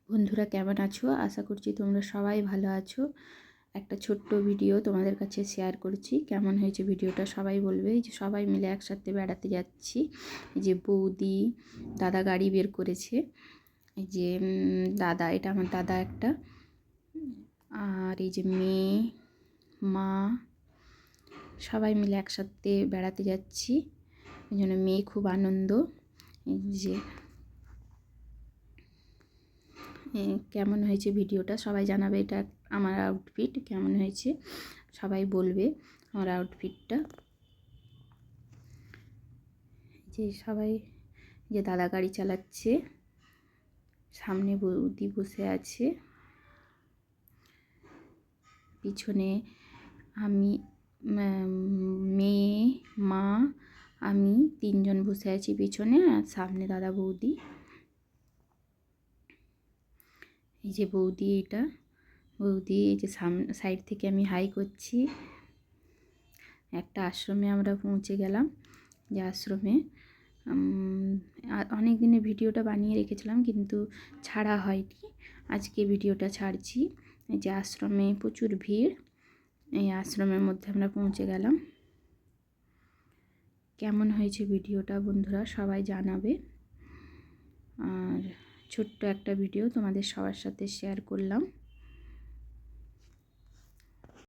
বন্ধুরা কেমন আছো? আশা করছি তোমরা সবাই ভালো আছো। একটা ছোট্ট ভিডিও তোমাদের কাছে শেয়ার করছি। কেমন হয়েছে ভিডিওটা সবাই বলবে। এই যে সবাই মিলে একসাথে বেড়াতে যাচ্ছি। এই যে বৌদি, দাদা গাড়ি বের করেছে। এই যে দাদা, এটা আমার দাদা একটা। আর এই যে মেয়ে, মা, সবাই মিলে একসাথে বেড়াতে যাচ্ছি। এই জন্য মেয়ে খুব আনন্দ। এই যে কেমন হয়েছে ভিডিওটা সবাই জানাবে। এটা আমার আউটফিট কেমন হয়েছে সবাই বলবে আমার আউটফিটটা। যে সবাই, যে দাদা গাড়ি চালাচ্ছে, সামনে বৌদি বসে আছে, পিছনে আমি, মেয়ে, মা, আমি তিনজন বসে আছি পিছনে, আর সামনে দাদা বৌদি। এই যে বৌদি, এটা বৌদি। এই যে সাইড থেকে আমি হাই করছি। একটা আশ্রমে আমরা পৌঁছে গেলাম। যে আশ্রমে অনেক দিনের ভিডিওটা বানিয়ে রেখেছিলাম কিন্তু ছাড়া হয়নি। আজকে ভিডিওটা ছাড়ছি। এই যে আশ্রমে প্রচুর ভিড়। এই আশ্রমের মধ্যে আমরা পৌঁছে গেলাম। কেমন হয়েছে ভিডিওটা বন্ধুরা সবাই জানাবে। আর ছোট্ট একটা ভিডিও তোমাদের সবার সাথে শেয়ার করলাম।